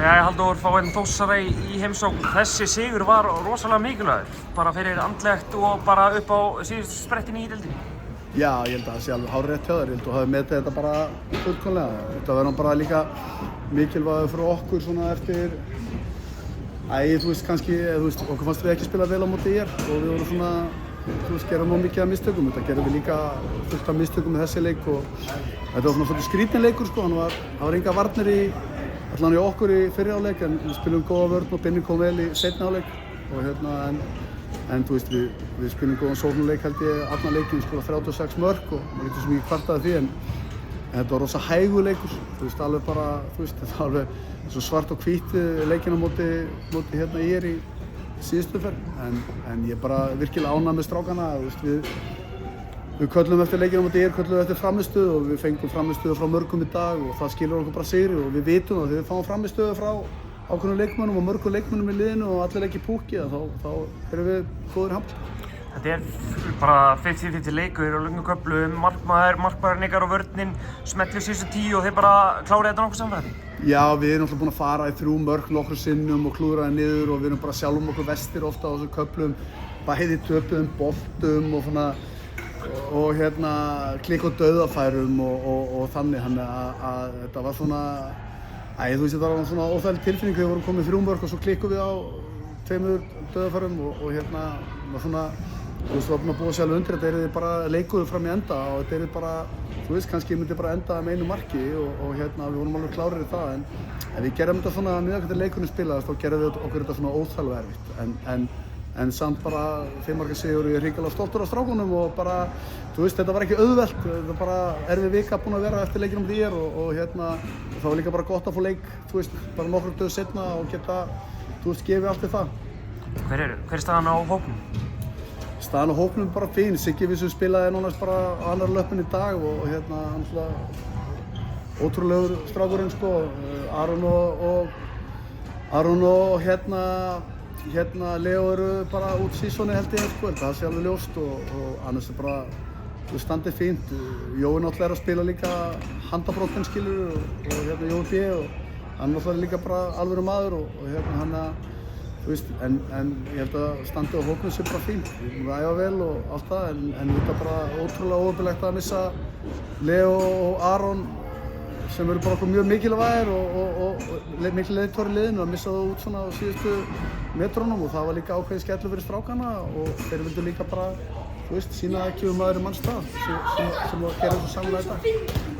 Jæja Halldór, fá einn Þórsara í heimsókn. Þessi sigur var rosalega mikilvægur, bara fyrir andlegt og bara upp á síðustu sprettin í deildinni. Já, ég held að það sé alveg hárrétt hjá þér. Ég held að þú hafi metið þetta bara fullkomlega. Þetta verður bara líka mikilvægur fyrir okkur svona eftir þú veist, kannski, okkur fannst við ekki spila vel á móti IR og við vorum svona, gerðum nóg mikið af mistökum. Þetta gerðum við líka fullt af mistökum með þessi leik og þetta var svona svolítið skrítinn leikur sko. Það var enga varnir allan í okkur í fyrri hálfleik en við spilum góða vörn og Binni kom vel í seinni hálfleik og en þú veist, við spilum góðan sóknarleik held ég allan leikinn, 36 mörk og maður getur svo mikið kvartað því en þetta var rosa hægur leikur, þú veist, alveg bara, þetta var alveg svo svart og hvít leikinn á móti IR í síðustu ferð en ég er bara virkilega ánægð með strákana, þú veist, við köllum eftir leikinn á móti IR, köllum eftir frammistöðu og við fengum frammistöðu frá mörgum í dag og það skilur okkur bara sigri og við vitum það, þegar við fáum frammistöðu frá ákveðnum leikmönnum og mörgum leikmönnum í liðinu og allir leikir púki, þá erum við góðir hamp. Þetta bara 50-50 leikur og löngum köflum, markmaðurinn ykkar og vörnin smetlir síðustu 10 og þeir bara klárið þetta nokkuð samfæði. Já, við erum alltaf búin að fara í 3 mörk nokkrum sinnum og klúðraði niður og við erum bara sjálfum okkur vestir ofta á þessum köflum, bæði töpuðum boltum og svona og klikk og dauðafærum og þannig að þetta var svona þú veist, þetta var svona óþægileg tilfinning þegar við vorum komið 3 mörk og svo klikkum við á 2 dauðafærum og var svona, þú veist, við varum búin að búa sjálf undir þetta yrði bara leikur fram í enda og þetta yrði bara, þú veist, kannski myndi bara enda með einu marki og við vorum alveg klárir í það en við gerðum þetta svona miðað hvernig leikurinn spilaðist þá gerðum við okkur þetta svona óþægilega erfitt en samt bara 5 marka sigur og ég er hrikalega stoltur af strákunum og bara, þú veist, þetta var ekki auðvelt, þetta var bara erfið vika búin að vera eftir leikinn á móti IR og það var líka bara gott að fá leik, þú veist, bara nokkrum dögum seinna og geta, þú veist, gefið allt í það. Hver er staðan á hópnum? Staðan á hópnum er bara fín, Siggi Vissu spilaði nánast bara á annar löppin í dag og hann ótrúlegur strákurinn sko, Aron og Leo eru bara út sísoni held ég sko, það sé alveg ljóst og annars er bara, þú veist, standið fínt. Jói náttúrulega er að spila líka handabrotin skilur og Jói B og hann náttúrulega líka bara alvöru maður og þú veist, en ég held að standið á hópnum sé bara fínt. Við erum að æfa vel og allt það en þetta er bara ótrúlega óöfilegt að missa Leo og Aron sem eru bara okkur mjög mikilvægir og mikil leiðtogar í liðinu að missa það út svona á síðustu metrunum og það var líka ákveðið skellur fyrir strákana og þeir vildu líka bara, þú veist, sýna ekki maður í manns stað sem gerði svo sannlega þetta.